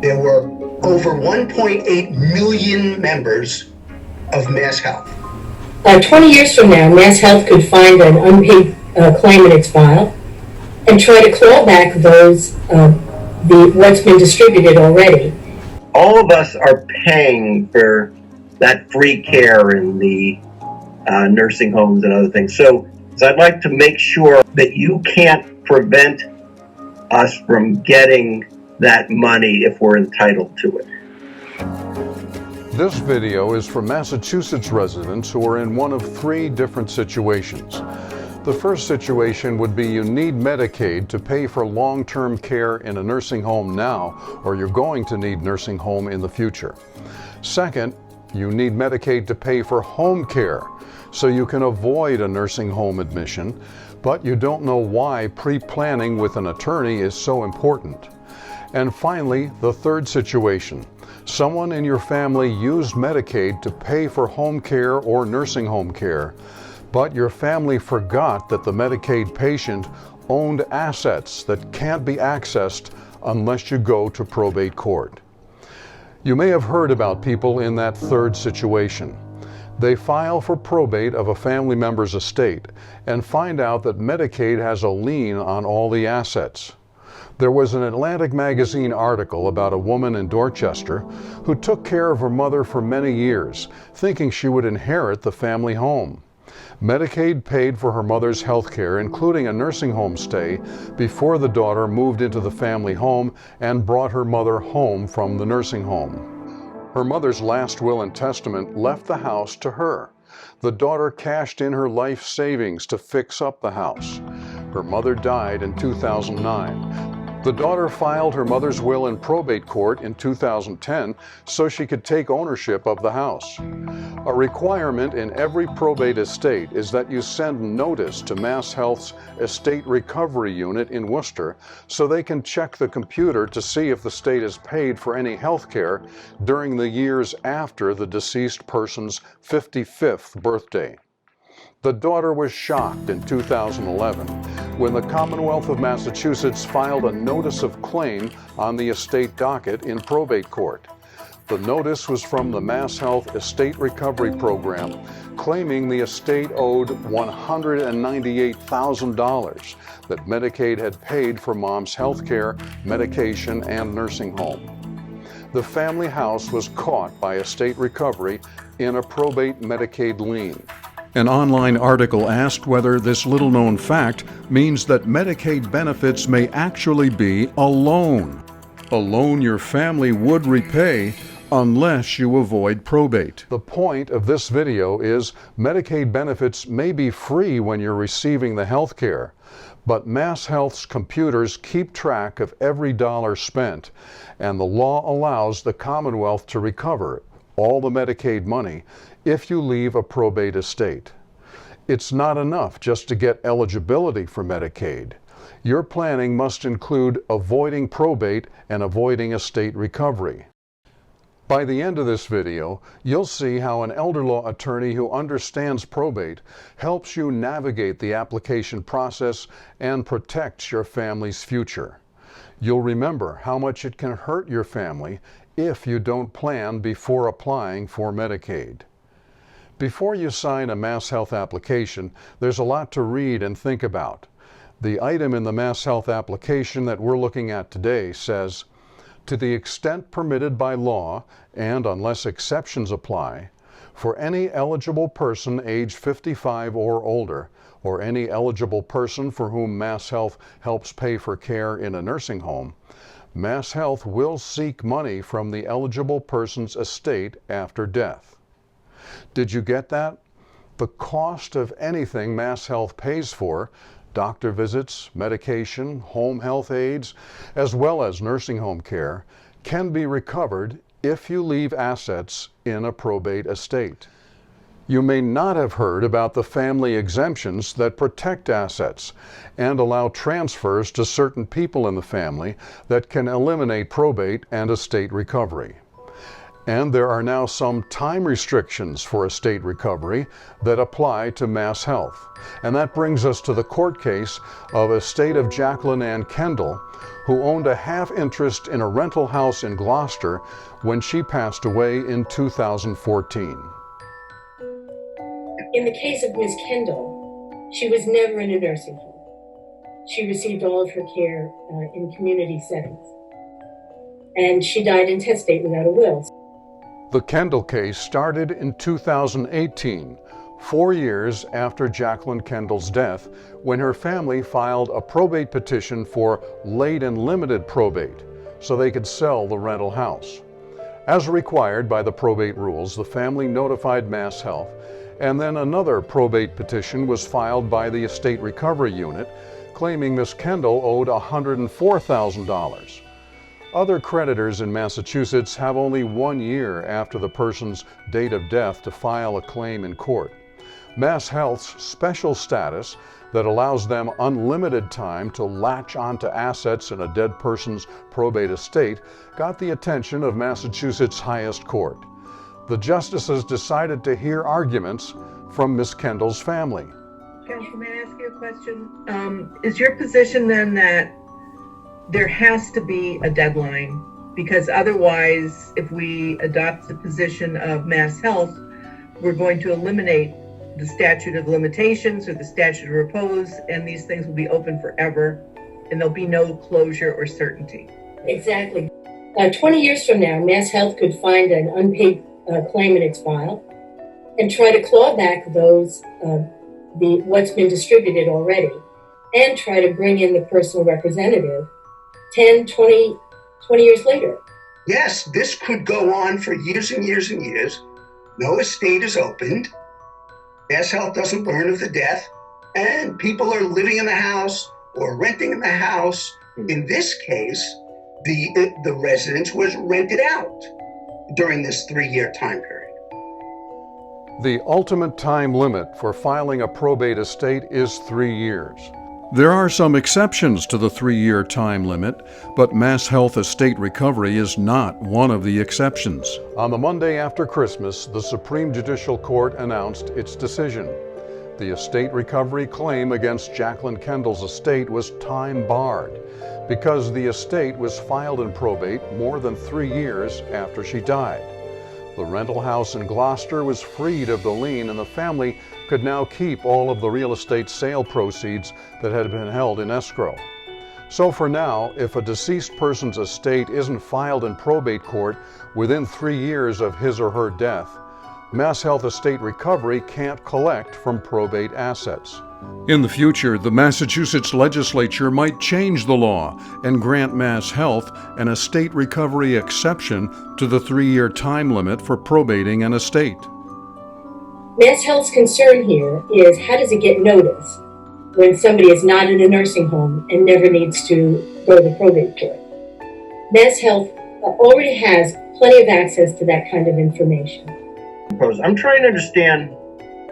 There were over 1.8 million members of MassHealth. 20 years from now, MassHealth could find an unpaid claim in its file and try to claw back those what's been distributed already. All of us are paying for that free care in the nursing homes and other things. So I'd like to make sure that you can't prevent us from getting that money if we're entitled to it. This video is for Massachusetts residents who are in one of three different situations. The first situation would be you need Medicaid to pay for long-term care in a nursing home now, or you're going to need nursing home in the future. Second, you need Medicaid to pay for home care, so you can avoid a nursing home admission, but you don't know why pre-planning with an attorney is so important. And finally, the third situation. Someone in your family used Medicaid to pay for home care or nursing home care, but your family forgot that the Medicaid patient owned assets that can't be accessed unless you go to probate court. You may have heard about people in that third situation. They file for probate of a family member's estate and find out that Medicaid has a lien on all the assets. There was an Atlantic magazine article about a woman in Dorchester who took care of her mother for many years, thinking she would inherit the family home. Medicaid paid for her mother's health care, including a nursing home stay, before the daughter moved into the family home and brought her mother home from the nursing home. Her mother's last will and testament left the house to her. The daughter cashed in her life savings to fix up the house. Her mother died in 2009. The daughter filed her mother's will in probate court in 2010 so she could take ownership of the house. A requirement in every probate estate is that you send notice to MassHealth's Estate Recovery Unit in Gloucester so they can check the computer to see if the state has paid for any health care during the years after the deceased person's 55th birthday. The daughter was shocked in 2011 when the Commonwealth of Massachusetts filed a notice of claim on the estate docket in probate court. The notice was from the MassHealth Estate Recovery Program, claiming the estate owed $198,000 that Medicaid had paid for mom's health care, medication, and nursing home. The family house was caught by Estate Recovery in a probate Medicaid lien. An online article asked whether this little-known fact means that Medicaid benefits may actually be a loan your family would repay unless you avoid probate. The point of this video is Medicaid benefits may be free when you're receiving the health care, but MassHealth's computers keep track of every dollar spent, and the law allows the Commonwealth to recover all the Medicaid money if you leave a probate estate. It's not enough just to get eligibility for Medicaid. Your planning must include avoiding probate and avoiding estate recovery. By the end of this video, you'll see how an elder law attorney who understands probate helps you navigate the application process and protects your family's future. You'll remember how much it can hurt your family if you don't plan before applying for Medicaid. Before you sign a MassHealth application, there's a lot to read and think about. The item in the MassHealth application that we're looking at today says, "To the extent permitted by law, and unless exceptions apply, for any eligible person age 55 or older, or any eligible person for whom MassHealth helps pay for care in a nursing home, MassHealth will seek money from the eligible person's estate after death." Did you get that? The cost of anything MassHealth pays for, doctor visits, medication, home health aides, as well as nursing home care, can be recovered if you leave assets in a probate estate. You may not have heard about the family exemptions that protect assets and allow transfers to certain people in the family that can eliminate probate and estate recovery. And there are now some time restrictions for estate recovery that apply to MassHealth. And that brings us to the court case of estate of Jacqueline Ann Kendall, who owned a half interest in a rental house in Gloucester when she passed away in 2014. In the case of Ms. Kendall, she was never in a nursing home. She received all of her care in community settings. And she died intestate without a will. The Kendall case started in 2018, 4 years after Jacqueline Kendall's death, when her family filed a probate petition for late and limited probate so they could sell the rental house. As required by the probate rules, the family notified MassHealth, and then another probate petition was filed by the Estate Recovery Unit, claiming Ms. Kendall owed $104,000. Other creditors in Massachusetts have only 1 year after the person's date of death to file a claim in court. MassHealth's special status that allows them unlimited time to latch onto assets in a dead person's probate estate got the attention of Massachusetts' highest court. The justices decided to hear arguments from Ms. Kendall's family. Counsel, may I ask you a question? Is your position then that there has to be a deadline? Because otherwise, if we adopt the position of MassHealth, we're going to eliminate the statute of limitations or the statute of repose, and these things will be open forever, and there'll be no closure or certainty. Exactly. 20 years from now, MassHealth could find an unpaid claim in its file and try to claw back those what's been distributed already, and try to bring in the personal representative 10, 20 years later. Yes, this could go on for years and years and years. No estate is opened. MassHealth doesn't learn of the death, and people are living in the house or renting in the house. In this case, the residence was rented out during this 3-year time period. The ultimate time limit for filing a probate estate is 3 years. There are some exceptions to the 3-year time limit, but MassHealth Estate Recovery is not one of the exceptions. On the Monday after Christmas, the Supreme Judicial Court announced its decision. The estate recovery claim against Jacqueline Kendall's estate was time-barred because the estate was filed in probate more than 3 years after she died. The rental house in Gloucester was freed of the lien, and the family could now keep all of the real estate sale proceeds that had been held in escrow. So for now, if a deceased person's estate isn't filed in probate court within 3 years of his or her death, MassHealth Estate Recovery can't collect from probate assets. In the future, the Massachusetts legislature might change the law and grant MassHealth an estate recovery exception to the 3-year time limit for probating an estate. MassHealth's concern here is, how does it get notice when somebody is not in a nursing home and never needs to go to the probate court? MassHealth already has plenty of access to that kind of information. I'm trying to understand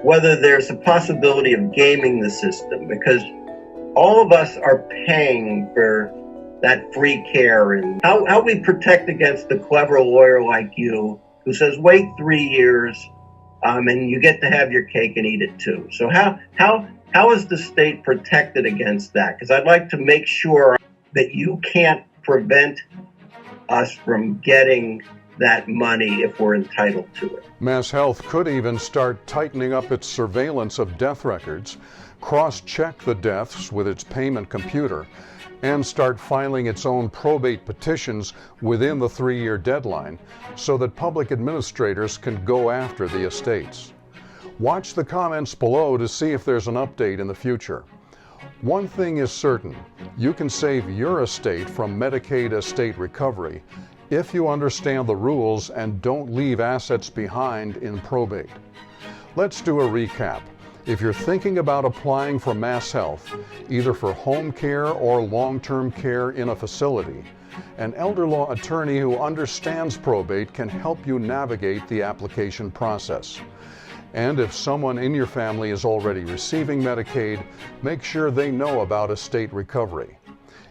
whether there's a possibility of gaming the system, because all of us are paying for that free care, and how we protect against the clever lawyer like you who says wait 3 years and you get to have your cake and eat it too. So how is the state protected against that? Because I'd like to make sure that you can't prevent us from getting that money if we're entitled to it. MassHealth could even start tightening up its surveillance of death records, cross-check the deaths with its payment computer, and start filing its own probate petitions within the 3-year deadline so that public administrators can go after the estates. Watch the comments below to see if there's an update in the future. One thing is certain, you can save your estate from Medicaid estate recovery if you understand the rules and don't leave assets behind in probate. Let's do a recap. If you're thinking about applying for MassHealth, either for home care or long-term care in a facility, an elder law attorney who understands probate can help you navigate the application process. And if someone in your family is already receiving Medicaid, make sure they know about estate recovery.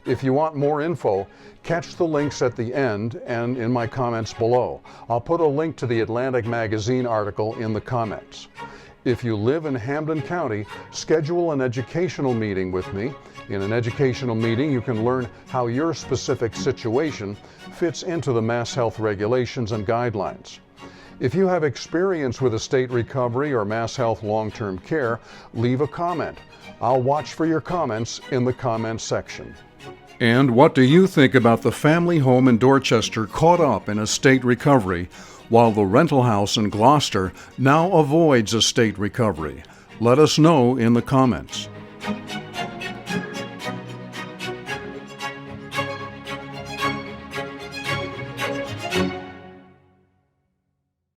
If you want more info, catch the links at the end and in my comments below. I'll put a link to the Atlantic Magazine article in the comments. If you live in Hampden County, schedule an educational meeting with me. In an educational meeting, you can learn how your specific situation fits into the MassHealth regulations and guidelines. If you have experience with estate recovery or MassHealth long-term care, leave a comment. I'll watch for your comments in the comments section. And what do you think about the family home in Dorchester caught up in estate recovery, while the rental house in Gloucester now avoids estate recovery? Let us know in the comments.